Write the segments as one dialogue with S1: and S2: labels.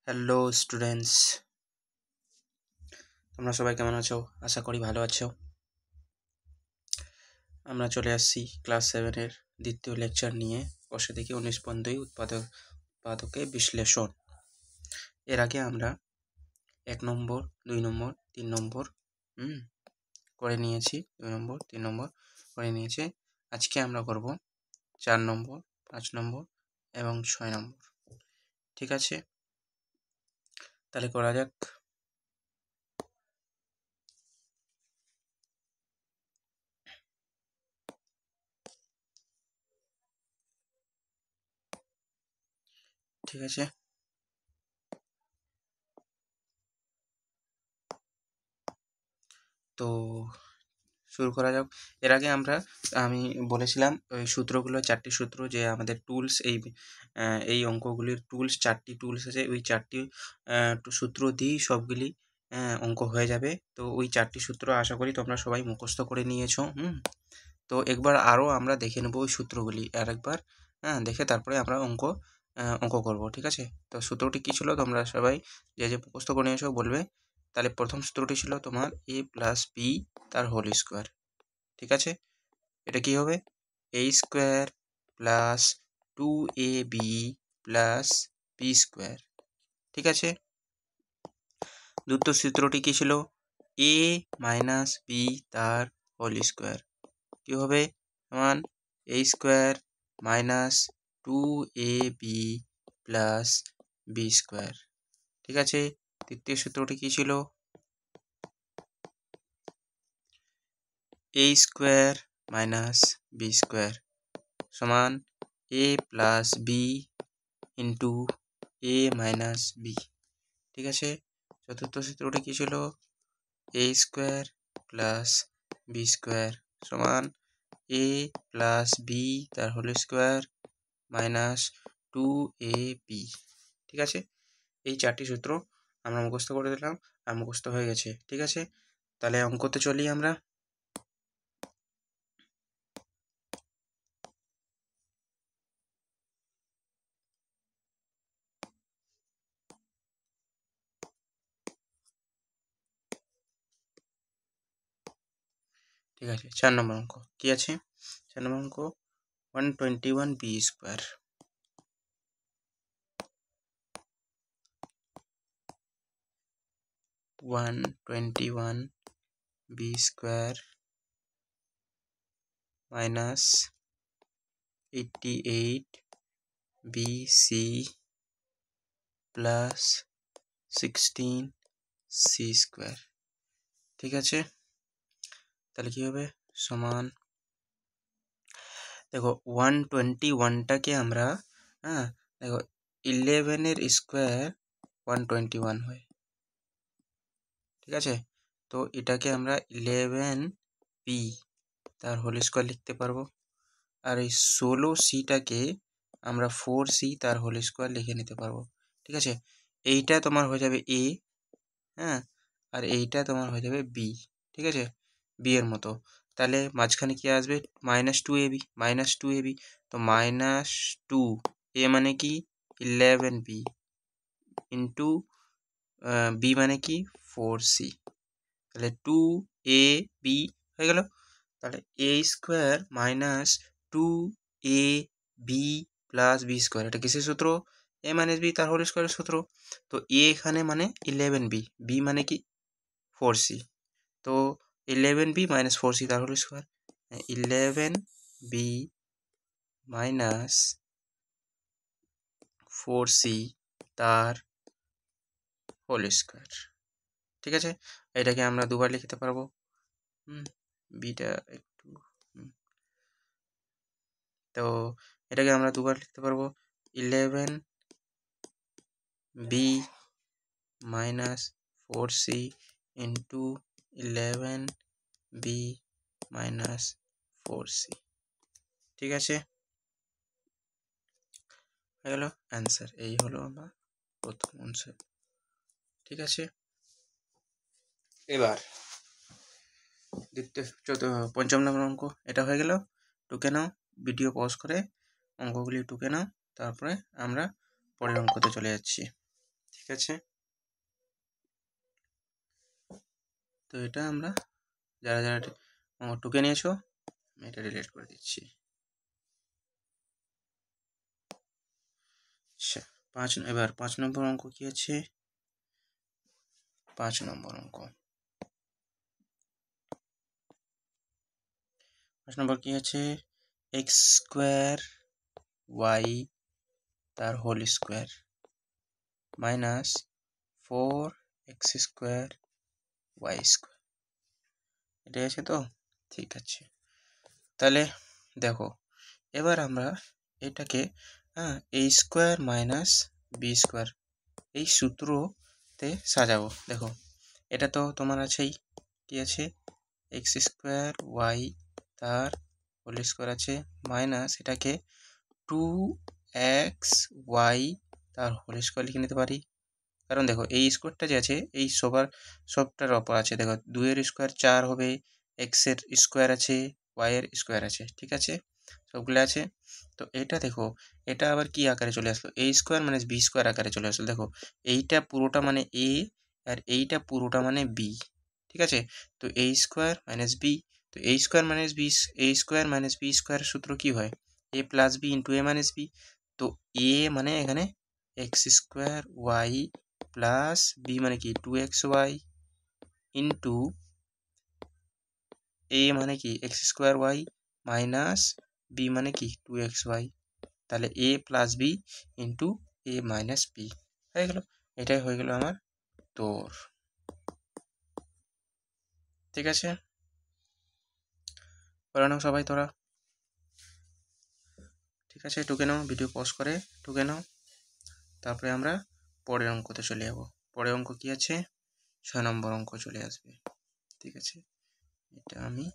S1: Hello students, তোমরা সবাই কেমন আছো? আশা করি ভালো আছো। আমরা চলে আসছি ক্লাস 7-এর দ্বিতীয় লেকচার নিয়ে। বসে দেখি 19.2 উৎপাদকে বিশ্লেষণ। এর আগে আমরা 1 নম্বর, 2 নম্বর, 3 নম্বর করে নিয়েছি। 2 নম্বর, 3 নম্বর করে নিয়েছি। আজকে আমরা করব 4 নম্বর, 5 নম্বর এবং 6 নম্বর। ঠিক আছে, তাহলে করা যাক। ঠিক আছে, তো শুরু করা যাক। এর আগে আমি বলেছিলাম ওই সূত্রগুলো, 4টি সূত্র, যে আমাদের টুলস, এই অঙ্কগুলির টুলস, 4টি টুলস আছে। ওই 4টি সূত্র দিয়েই সবগুলি অঙ্ক হয়ে যাবে। তো ওই 4টি সূত্র আশা করি তোমরা সবাই মুখস্থ করে নিয়েছো। তো একবার আরও আমরা দেখে নেবো ওই সূত্রগুলি আর একবার, দেখে তারপরে আমরা অঙ্ক করব। ঠিক আছে, তো সূত্রটি কী ছিল তোমরা সবাই যে মুখস্থ করে নিয়েছো বলবে। তাহলে প্রথম সূত্রটি ছিল তোমার a প্লাস বি তার হোল স্কোয়ার। ঠিক আছে, এটা কি হবে? a square plus 2ab plus B square. ঠিক আছে, দ্বিতীয় সূত্রটি কি ছিল? a মাইনাস বি তার হোল স্কোয়ার। কি হবে? সমান a square minus 2ab plus B square. ঠিক আছে, তৃতীয় সূত্রটি কি ছিল? a square minus B square সমান a plus B into a minus B. ঠিক আছে, চতুর্থ সূত্রটি কী ছিল? a square plus B square সমান a প্লাস বি তার হোল স্কোয়ার মাইনাস 2ab। ঠিক আছে, এই 4টি সূত্র আমরা মুখস্থ করে দিলাম আর মুখস্থ হয়ে গেছে। ঠিক আছে, তাহলে অঙ্কতে চলি আমরা। ঠিক আছে, 4 নম্বর অঙ্ক কি আছে? 4 নম্বর অঙ্ক 121b square. 121b square minus 88bc plus 16c square. ঠিক আছে, তাহলে কী হবে? সমান, দেখো 121টাকে আমরা, দেখো 11-এর স্কোয়ার 121 হয়। ঠিক আছে, তো এটাকে আমরা 11b তার হোল স্কোয়ার লিখতে পারবো। আর এই 16cটাকে আমরা 4c তার হোল স্কোয়ার লিখে নিতে পারবো। ঠিক আছে, এইটা তোমার হয়ে যাবে a, আর এইটা তোমার হয়ে যাবে b। ঠিক আছে, b এর মতো। তাহলে মাঝখানে কি আসবে? -2ab, -2ab। তো -2a মানে কি? 11b ইন্টু b মানে কি? 4c। তাহলে 2ab হয়ে গেল। তাহলে a square minus 2ab plus B square, এটা কিসের সূত্র? a মাইনাস বি তার হোল স্কোয়ারের সূত্র। তো a এখানে মানে 11b, b মানে কি? 4c। তো 11b মাইনাস 4c তার whole square, 11b minus 4c তার হোল স্কোয়ার। ঠিক আছে, এটাকে আমরা দুবার লিখতে পারবো। বিটা একটু, তো এটাকে আমরা দুবার লিখতে পারবো। 11b minus 4c into 11b minus 4c। ঠিক আছে, হয়ে গেল অ্যান্সার। এই হলো আমার প্রথম অ্যান্সার। ঠিক আছে, এবার পঞ্চম নম্বর অঙ্ক এটা হয়ে গেল। টুকে নাও, ভিডিও পজ করে অঙ্কগুলি টুকে নাও, তারপরে আমরা পরের অঙ্কতে চলে যাচ্ছি। ঠিক ঠিক আছে, তো এটা আমরা যারা যারা টুকে নিয়েছো আমি এটা ডিলিট করে দিচ্ছি। আচ্ছা, এবার 5 নম্বর অঙ্ক কি আছে? 5 নম্বর অঙ্ক, 5 নম্বর কি আছে? এক্স স্কোয়ার ওয়াই তার whole square minus 4x square Y square, এটাই আছে তো? ঠিক আছে, তাহলে দেখো এবার আমরা এটাকে এ স্কোয়ার মাইনাস বি স্কোয়ার এই সূত্রতে সাজাবো। দেখো এটা তো তোমার আছেই, কি আছে? এক্স স্কোয়ার ওয়াই তার হোল স্কোয়ার আছে মাইনাস এটাকে 2x ওয়াই তার হোল স্কোয়ার লিখে নিতে পারি। কারণ দেখো এই স্কোয়ারটা যে আছে এই সবটার অপর আছে। দেখো 2 এর স্কোয়ার 4 হবে, এক্সের স্কোয়ার আছে, ওয়াইয়ের স্কোয়ার আছে, ঠিক আছে, সবগুলো আছে। তো এটা দেখো এটা আবার কি আকারে চলে আসলো? এ স্কোয়ার মাইনাস বি স্কোয়ার আকারে চলে আসলো। দেখো এইটা পুরোটা মানে এ আর এইটা পুরোটা মানে বি, ঠিক আছে। তো এ স্কোয়ার মাইনাস বি, তো A square minus B, A square minus B square সূত্র কি হয়? A plus B into A minus B. তো এ মানে এখানে X square Y plus B মানে কি 2xy ইন্টু এ মানে কি X square Y minus B মানে কি 2xy, তাহলে A plus B into A minus B হয়ে গেল। এটাই হয়ে গেল আমার তোর, ঠিক আছে। করে নাও সবাই তোরা, ঠিক আছে, টুকে নাও, ভিডিও পজ করে টুকে নাও, তারপরে আমরা পরের অঙ্কতে চলে যাব। পরের অঙ্ক কি আছে? 6 নম্বর অঙ্ক চলে আসবে, ঠিক আছে। এটা আমি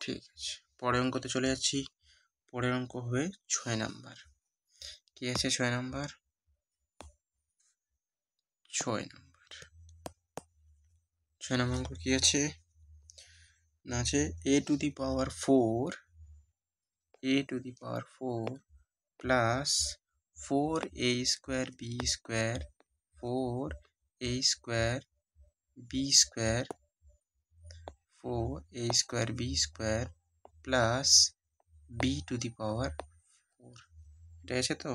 S1: ঠিক আছে, পরের অঙ্কতে চলে যাচ্ছি। পরের অঙ্ক হবে 6 নাম্বার। কি আছে 6 নাম্বার? 6 নাম্বার, 6 নম্বর অঙ্ক কি আছে না? আছে a to the power 4 plus 4a square b square 4a square b square 4a square b square plus b to the power 4, এটা আছে তো?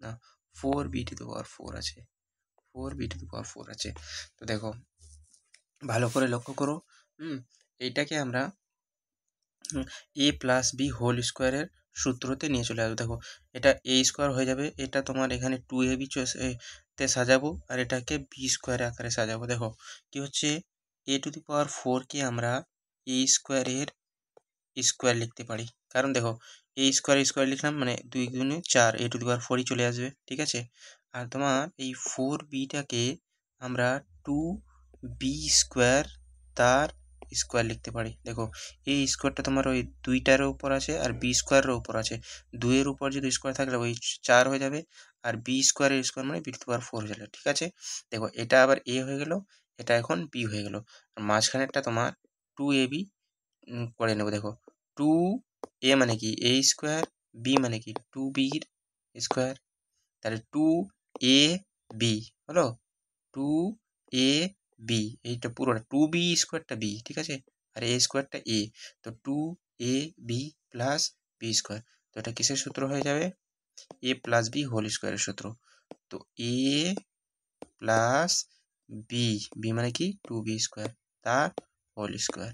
S1: না, 4b টু দি পাওয়ার 4 আছে, 4b টু দি পাওয়ার 4 আছে। তো দেখো ভালো করে লক্ষ্য করো, এইটাকে আমরা এ প্লাস বি হোল স্কোয়ারের সূত্রতে নিয়ে চলে আসবো। দেখো এটা এ স্কোয়ার হয়ে যাবে, এটা তোমার এখানে 2ab তে সাজাবো আর এটাকে বি স্কোয়ার আকারে সাজাবো। দেখো কি হচ্ছে, এ টু দি পাওয়ার 4কে আমরা এ স্কোয়ারের স্কোয়ার লিখতে পারি। কারণ দেখো এ স্কোয়ার লিখলাম মানে 2 গুণে 4, এ টু দি পাওয়ার 4ই চলে আসবে, ঠিক আছে। আর তোমার এই 4bটাকে আমরা 2b স্কোয়ার তার স্কোয়ার লিখতে পারি। দেখো এই স্কোয়ারটা তোমার ওই 2টার উপর আছে আর বি স্কোয়ারের উপর আছে, 2-এর উপর যদি স্কোয়ার থাকলে ওই 4 হয়ে যাবে আর বি স্কোয়ারের স্কোয়ার মানে বি টু দি পাওয়ার 4 হয়ে যাবে, ঠিক আছে। দেখো এটা আবার এ হয়ে গেল, এটা এখন বি হয়ে গেল, আর মাঝখানেরটা তোমার 2ab করে নেব। দেখো 2a মানে কি এ স্কোয়ার, বি মানে কি 2bর স্কোয়ার, তাহলে 2ab হলো 2ab, এইটা পুরোটা 2b স্কোয়ারটা বি, ঠিক আছে, আর এ স্কোয়ারটা এ, তো 2ab প্লাস বি স্কোয়ার। তো এটা কিসের সূত্র হয়ে যাবে? এ প্লাস বি হোল স্কোয়ারের সূত্র। তো এ প্লাস বি, বি মানে কি 2b স্কোয়ার তার হোল স্কোয়ার,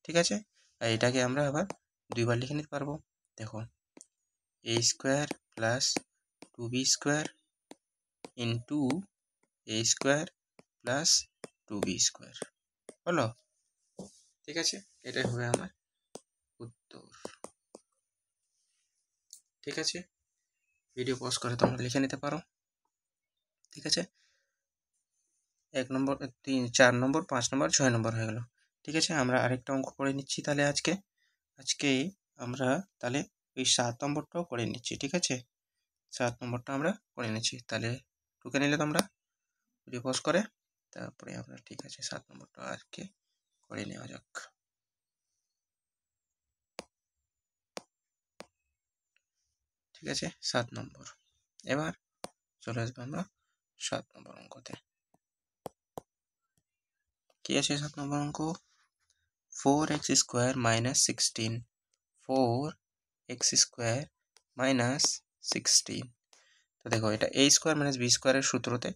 S1: ঠিক আছে। আর এটাকে আমরা আবার দুইবার লিখে নিতে পারবো। দেখো a square plus 2b square into a square plus 2b square হলো, ঠিক আছে। এটাই হবে আমার উত্তর, ঠিক আছে। ভিডিও পজ করে তোমরা লিখে নিতে পারো, ঠিক আছে। 1 নম্বর 3 4 নম্বর 5 নম্বর 6 নম্বর হয়ে গেল, ঠিক আছে। আমরা আরেকটা অঙ্ক করে নিচ্ছি তাহলে আজকে আমরা তাহলে ওই 7 নম্বরটাও করে নিচ্ছি, ঠিক আছে। 7 নম্বরটা আমরা করে নিচ্ছি, তাহলে টুকে নিলে তোমরা ভিডিও পজ করে তারপরে আমরা, ঠিক আছে, 7 নম্বরটা আজকে করে নেওয়া যাক। ঠিক আছে, 7 নম্বর। এবার চলে আসবো আমরা 7 নম্বর অঙ্কতে। কি আছে 7 নম্বর অঙ্ক? 4x square minus 16, 4x square minus 16। তো দেখো এটা a স্কোয়ার মাইনাস বি স্কোয়ারের সূত্রতে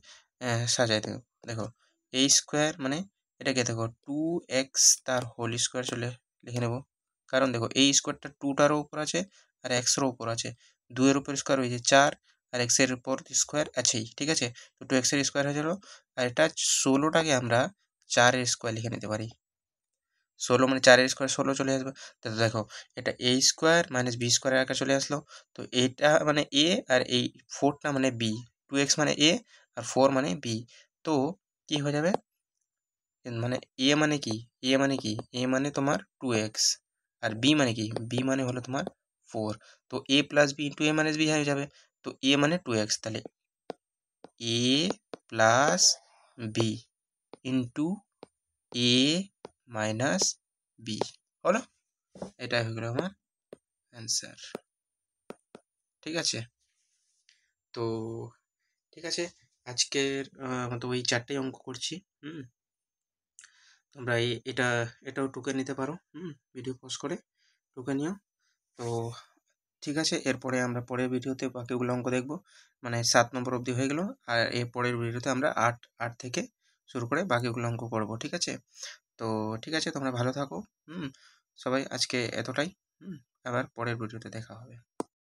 S1: সাজাই দেবো। দেখো a স্কোয়ার মানে এটাকে দেখো 2x তার হোল স্কোয়ার চলে লিখে নেব, কারণ দেখো এই স্কোয়ারটা 2টারও উপর আছে আর এক্সেরও উপর আছে, 2 এর উপর স্কোয়ার হয়েছে 4 আর এক্সের উপর স্কোয়ার আছেই। ঠিক আছে, তো 2x এর স্কোয়ার হয়ে গেল, আর এটা 16টাকে আমরা 4 এর স্কোয়ার লিখে নিতে পারি। 16 মানে 4 এর স্কোয়ার 16 চলে আসবে। তো দেখো এটা a স্কোয়ার মাইনাস বি স্কোয়ারের আকার চলে আসলো। তো এটা মানে a আর এই 4টা মানে b, 2x মানে a আর 4 মানে b। তো কি হয়ে যাবে, মানে a মানে কি, a মানে কি, a মানে তোমার 2x আর b মানে কি, b মানে হলো তোমার 4। তো a plus b into a minus b হয়ে যাবে। তো a মানে 2x, তাহলে a plus b into a minus b হলো, এটাই হয়ে গেল আমার অ্যান্সার। ঠিক আছে, তো ঠিক আছে, আজকের মতো ওই 4টেই অঙ্ক করছি। তোমরা এটাও টুকে নিতে পারো, ভিডিও পজ করে টুকে নিও। তো ঠিক আছে, এরপরে আমরা পরের ভিডিওতে বাকিগুলো অঙ্ক দেখব, মানে 7 নম্বর অবধি হয়ে গেল, আর এর পরের ভিডিওতে আমরা 8 থেকে শুরু করে বাকিগুলো অঙ্ক করব। ঠিক আছে, তো ঠিক আছে, তোমরা ভালো থাকো। সবাই আজকে এতটাই। আবার পরের ভিডিওতে দেখা হবে।